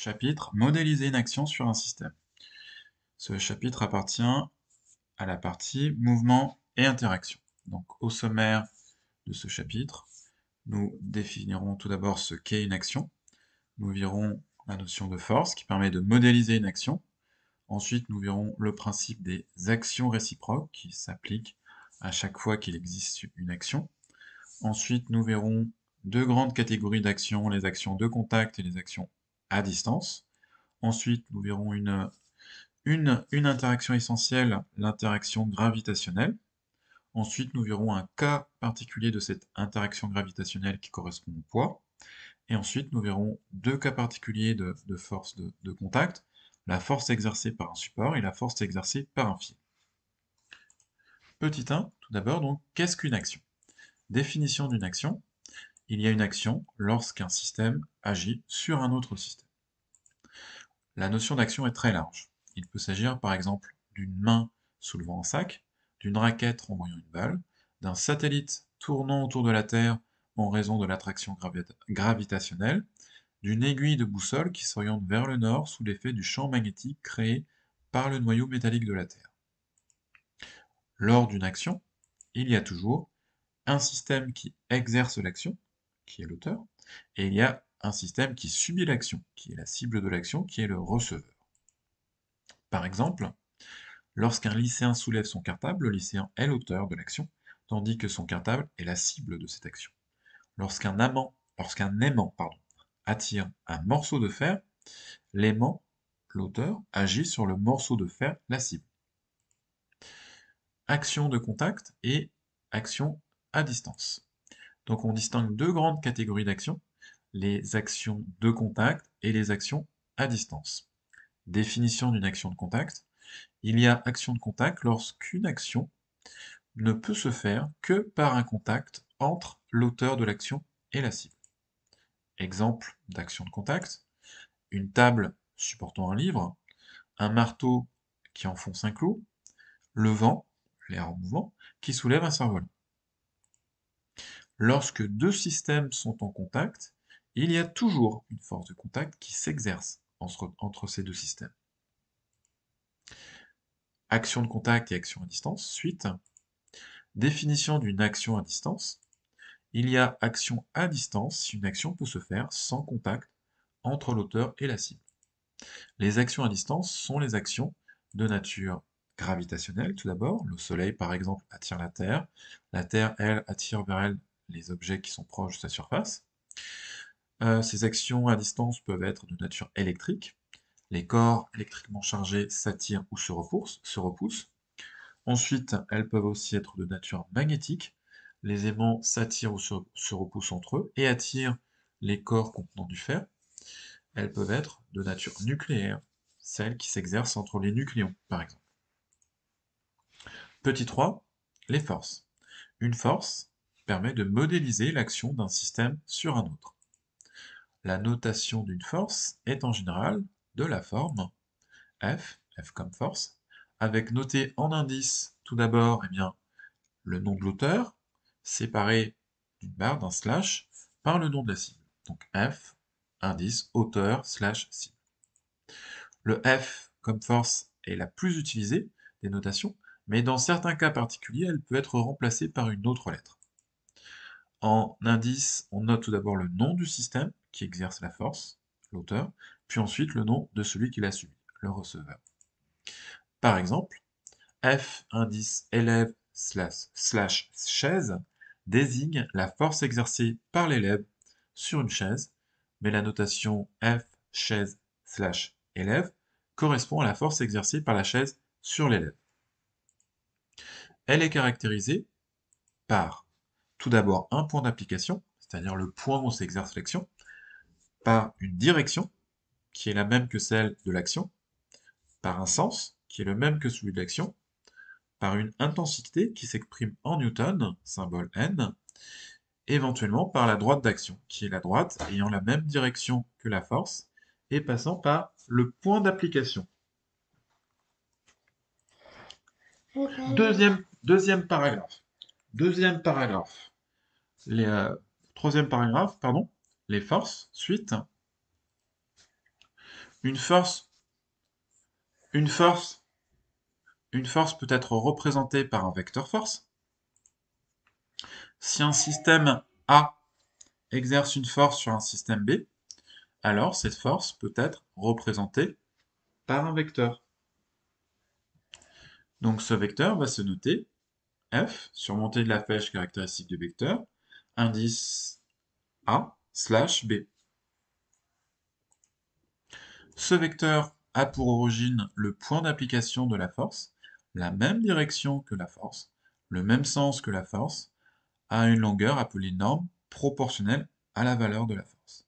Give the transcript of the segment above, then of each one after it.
Chapitre Modéliser une action sur un système. Ce chapitre appartient à la partie mouvement et interaction. Donc au sommaire de ce chapitre, nous définirons tout d'abord ce qu'est une action. Nous verrons la notion de force qui permet de modéliser une action. Ensuite, nous verrons le principe des actions réciproques qui s'appliquent à chaque fois qu'il existe une action. Ensuite, nous verrons deux grandes catégories d'actions, les actions de contact et les actions à distance. Ensuite, nous verrons une interaction essentielle, l'interaction gravitationnelle. Ensuite, nous verrons un cas particulier de cette interaction gravitationnelle qui correspond au poids. Et ensuite, nous verrons deux cas particuliers de force de contact, la force exercée par un support et la force exercée par un fil. Petit 1, tout d'abord, donc, qu'est-ce qu'une action? Définition d'une action. Il y a une action lorsqu'un système agit sur un autre système. La notion d'action est très large. Il peut s'agir par exemple d'une main soulevant un sac, d'une raquette renvoyant une balle, d'un satellite tournant autour de la Terre en raison de l'attraction gravitationnelle, d'une aiguille de boussole qui s'oriente vers le nord sous l'effet du champ magnétique créé par le noyau métallique de la Terre. Lors d'une action, il y a toujours un système qui exerce l'action, qui est l'auteur, et il y a un système qui subit l'action, qui est la cible de l'action, qui est le receveur. Par exemple, lorsqu'un lycéen soulève son cartable, le lycéen est l'auteur de l'action, tandis que son cartable est la cible de cette action. Lorsqu'un aimant attire un morceau de fer, l'aimant, l'auteur, agit sur le morceau de fer, la cible. Action de contact et action à distance. Donc on distingue deux grandes catégories d'actions, les actions de contact et les actions à distance. Définition d'une action de contact. Il y a action de contact lorsqu'une action ne peut se faire que par un contact entre l'auteur de l'action et la cible. Exemple d'action de contact, une table supportant un livre, un marteau qui enfonce un clou, le vent, l'air en mouvement, qui soulève un cerf-volant. Lorsque deux systèmes sont en contact, il y a toujours une force de contact qui s'exerce entre ces deux systèmes. Action de contact et action à distance, suite. Définition d'une action à distance. Il y a action à distance si une action peut se faire sans contact entre l'auteur et la cible. Les actions à distance sont les actions de nature gravitationnelle, tout d'abord. Le Soleil, par exemple, attire la Terre. La Terre, elle, attire vers elle les objets qui sont proches de sa surface. Ces actions à distance peuvent être de nature électrique. Les corps électriquement chargés s'attirent ou se repoussent. Ensuite, elles peuvent aussi être de nature magnétique. Les aimants s'attirent ou se repoussent entre eux et attirent les corps contenant du fer. Elles peuvent être de nature nucléaire, celles qui s'exercent entre les nucléons, par exemple. Petit 3, les forces. Une force permet de modéliser l'action d'un système sur un autre. La notation d'une force est en général de la forme F comme force, avec noté en indice tout d'abord le nom de l'auteur, séparé d'une barre, d'un slash, par le nom de la cible. Donc F, indice, auteur, slash, cible. Le F comme force est la plus utilisée des notations, mais dans certains cas particuliers, elle peut être remplacée par une autre lettre. En indice, on note tout d'abord le nom du système qui exerce la force, l'auteur, puis ensuite le nom de celui qui l'a subi, le receveur. Par exemple, F indice élève slash chaise désigne la force exercée par l'élève sur une chaise, mais la notation F chaise slash élève correspond à la force exercée par la chaise sur l'élève. Elle est caractérisée par tout d'abord un point d'application, c'est-à-dire le point où s'exerce l'action, par une direction, qui est la même que celle de l'action, par un sens, qui est le même que celui de l'action, par une intensité qui s'exprime en newton, symbole N, éventuellement par la droite d'action, qui est la droite ayant la même direction que la force, et passant par le point d'application. Deuxième paragraphe. Deuxième paragraphe. Troisième paragraphe, pardon. Les forces, suite. Une force, une force, une force peut être représentée par un vecteur force. Si un système A exerce une force sur un système B, alors cette force peut être représentée par un vecteur. Donc ce vecteur va se noter F, surmonté de la flèche caractéristique du vecteur, indice A slash B. Ce vecteur a pour origine le point d'application de la force, la même direction que la force, le même sens que la force, a une longueur appelée norme proportionnelle à la valeur de la force.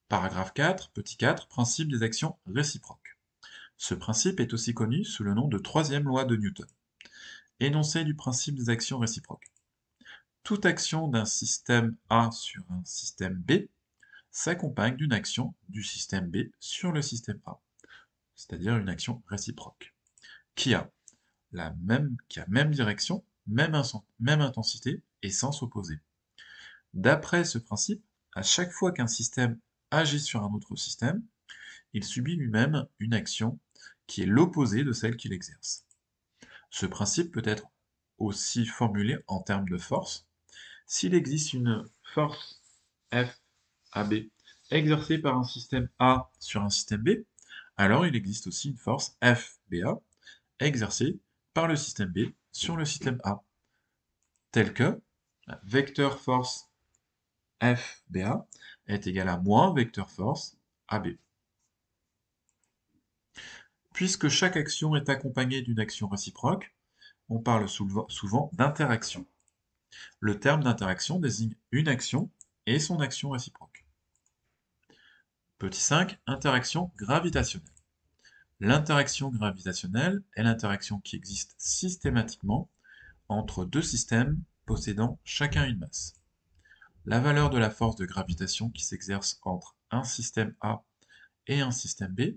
Paragraphe 4, petit 4, principe des actions réciproques. Ce principe est aussi connu sous le nom de troisième loi de Newton. Énoncé du principe des actions réciproques. Toute action d'un système A sur un système B s'accompagne d'une action du système B sur le système A, c'est-à-dire une action réciproque, qui a même direction, même intensité et sens opposé. D'après ce principe, à chaque fois qu'un système agit sur un autre système, il subit lui-même une action qui est l'opposé de celle qu'il exerce. Ce principe peut être aussi formulé en termes de force. S'il existe une force F AB exercée par un système A sur un système B, alors il existe aussi une force FBA exercée par le système B sur le système A, telle que la vecteur force FBA est égal à moins vecteur force AB. Puisque chaque action est accompagnée d'une action réciproque, on parle souvent d'interaction. Le terme d'interaction désigne une action et son action réciproque. Petit 5, interaction gravitationnelle. L'interaction gravitationnelle est l'interaction qui existe systématiquement entre deux systèmes possédant chacun une masse. La valeur de la force de gravitation qui s'exerce entre un système A et un système B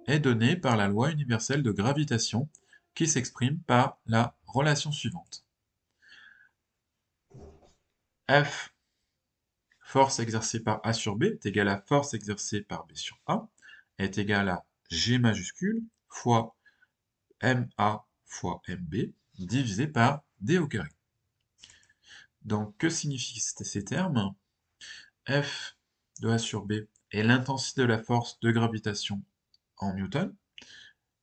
est donnée par la loi universelle de gravitation qui s'exprime par la relation suivante. F, force exercée par A sur B, est égale à force exercée par B sur A, est égale à G majuscule fois MA fois MB divisé par D au carré. Donc, que signifient ces termes? F de A sur B est l'intensité de la force de gravitation en newton.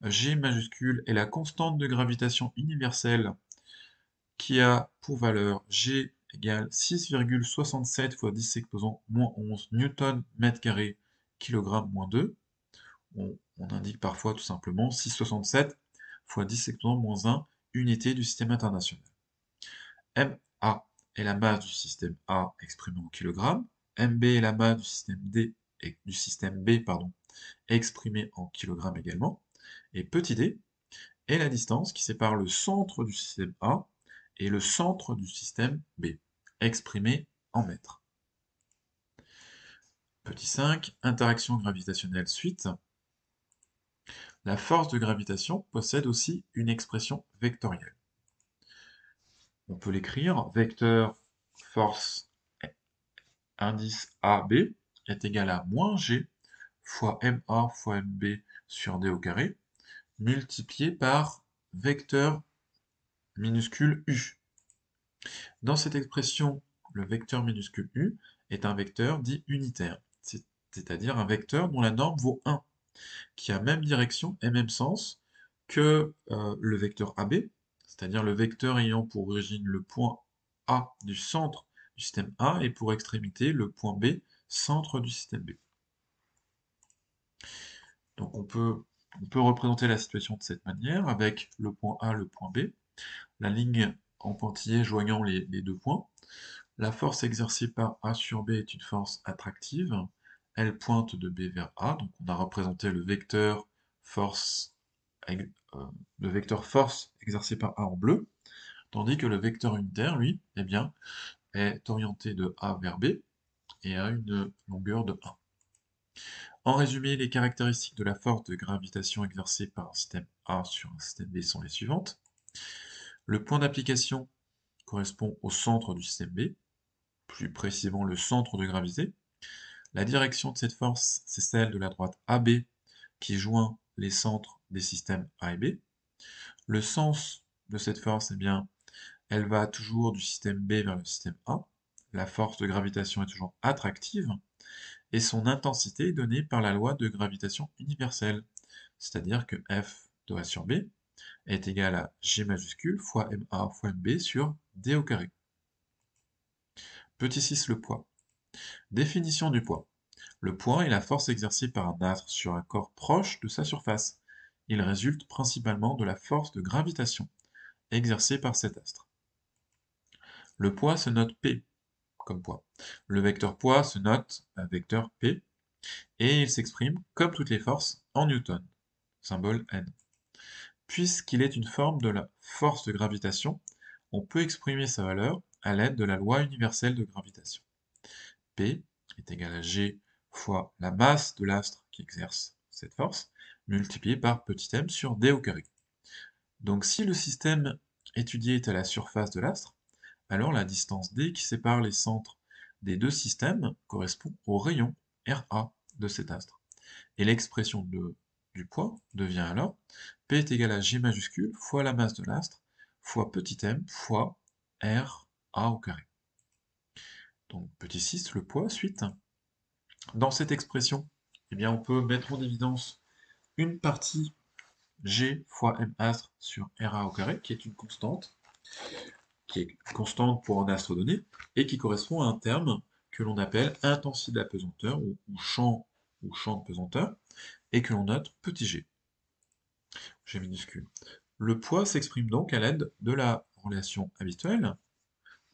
G majuscule est la constante de gravitation universelle qui a pour valeur G égale 6,67 fois 10 exposant moins 11 newton mètre carré kilogramme moins 2. On indique parfois tout simplement 6,67 fois 10 exposant moins 1 unité du système international. MA est la masse du système A exprimée en kilogrammes. MB est la masse du système D et du système B, exprimée en kilogrammes également. Et petit d est la distance qui sépare le centre du système A et le centre du système B, exprimée en mètres. Petit 5, interaction gravitationnelle suite. La force de gravitation possède aussi une expression vectorielle. On peut l'écrire, vecteur force indice AB est égal à moins G fois MA fois MB sur D au carré, multiplié par vecteur minuscule U. Dans cette expression, le vecteur minuscule U est un vecteur dit unitaire, c'est-à-dire un vecteur dont la norme vaut 1, qui a même direction et même sens que le vecteur AB, c'est-à-dire le vecteur ayant pour origine le point A du centre du système A et pour extrémité le point B, centre du système B. Donc on peut représenter la situation de cette manière, avec le point A, le point B, la ligne en pointillé joignant les deux points. La force exercée par A sur B est une force attractive. Elle pointe de B vers A, donc on a représenté force, le vecteur force exercé par A en bleu, tandis que le vecteur unitaire, lui, eh bien, est orienté de A vers B et a une longueur de 1. En résumé, les caractéristiques de la force de gravitation exercée par un système A sur un système B sont les suivantes. Le point d'application correspond au centre du système B, plus précisément le centre de gravité. La direction de cette force, c'est celle de la droite AB qui joint les centres des systèmes A et B. Le sens de cette force, eh bien, elle va toujours du système B vers le système A. La force de gravitation est toujours attractive et son intensité est donnée par la loi de gravitation universelle, c'est-à-dire que F de A sur B est égal à G majuscule fois MA fois MB sur D au carré. Petit 6, le poids. Définition du poids. Le poids est la force exercée par un astre sur un corps proche de sa surface. Il résulte principalement de la force de gravitation exercée par cet astre. Le poids se note P comme poids. Le vecteur poids se note vecteur P et il s'exprime, comme toutes les forces, en newton, symbole N. Puisqu'il est une forme de la force de gravitation, on peut exprimer sa valeur à l'aide de la loi universelle de gravitation. P est égal à G fois la masse de l'astre qui exerce cette force, multiplié par petit m sur D au carré. Donc si le système étudié est à la surface de l'astre, alors la distance D qui sépare les centres des deux systèmes correspond au rayon RA de cet astre. Et l'expression du poids devient alors P est égal à G majuscule fois la masse de l'astre fois petit m fois RA au carré. Donc petit 6, le poids, suite. Dans cette expression, eh bien, on peut mettre en évidence une partie G fois M astre sur RA au carré, qui est une constante, qui est constante pour un astre donné, et qui correspond à un terme que l'on appelle intensité de la pesanteur, ou champ de pesanteur, et que l'on note petit g, g minuscule. Le poids s'exprime donc à l'aide de la relation habituelle,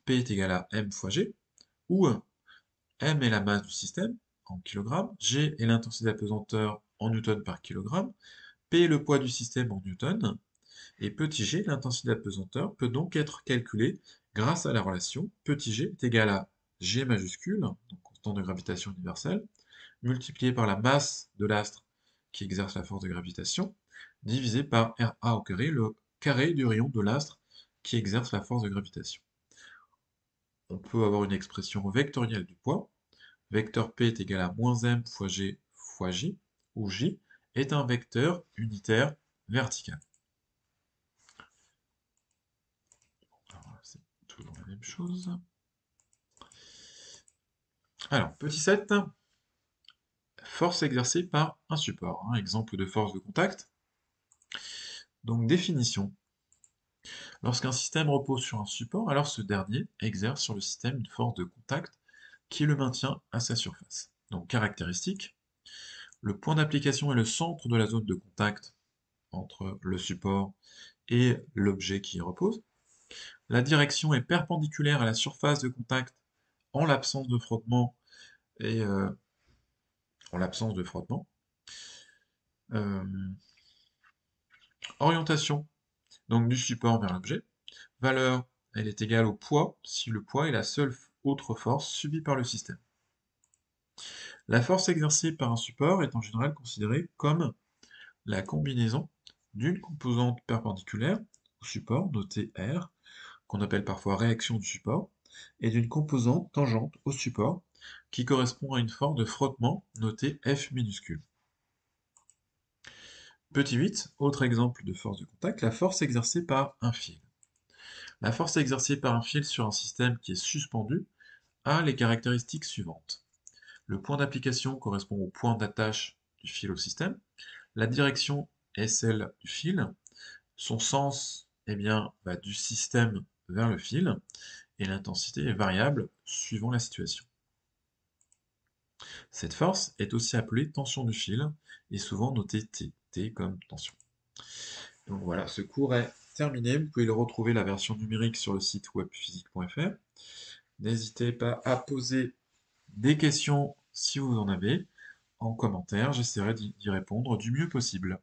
P est égal à M fois G, où M est la masse du système, en kilogrammes, G est l'intensité de la pesanteur en newton par kilogramme, P est le poids du système en newton, et petit g, l'intensité de la pesanteur, peut donc être calculée grâce à la relation petit g est égal à G majuscule, donc constante de gravitation universelle, multiplié par la masse de l'astre qui exerce la force de gravitation, divisé par RA au carré, le carré du rayon de l'astre qui exerce la force de gravitation. On peut avoir une expression vectorielle du poids. Vecteur P est égal à moins m fois g fois j, où j est un vecteur unitaire vertical. Alors, c'est toujours la même chose. Alors, petit 7, force exercée par un support. Exemple de force de contact. Donc, définition. Lorsqu'un système repose sur un support, alors ce dernier exerce sur le système une force de contact qui le maintient à sa surface. Donc, caractéristique. Le point d'application est le centre de la zone de contact entre le support et l'objet qui y repose. La direction est perpendiculaire à la surface de contact en l'absence de frottement et en l'absence de frottement. Orientation donc du support vers l'objet. Valeur, elle est égale au poids si le poids est la seule autre force subie par le système. La force exercée par un support est en général considérée comme la combinaison d'une composante perpendiculaire au support, notée R, qu'on appelle parfois réaction du support, et d'une composante tangente au support, qui correspond à une force de frottement, notée F minuscule. Petit 8, autre exemple de force de contact, la force exercée par un fil. La force exercée par un fil sur un système qui est suspendu a les caractéristiques suivantes. Le point d'application correspond au point d'attache du fil au système. La direction est celle du fil. Son sens va du système vers le fil. Et l'intensité est variable suivant la situation. Cette force est aussi appelée tension du fil et souvent notée T, T comme tension. Donc voilà, ce cours est terminé. Vous pouvez le retrouver la version numérique sur le site webphysique.fr. N'hésitez pas à poser des questions si vous en avez en commentaire. J'essaierai d'y répondre du mieux possible.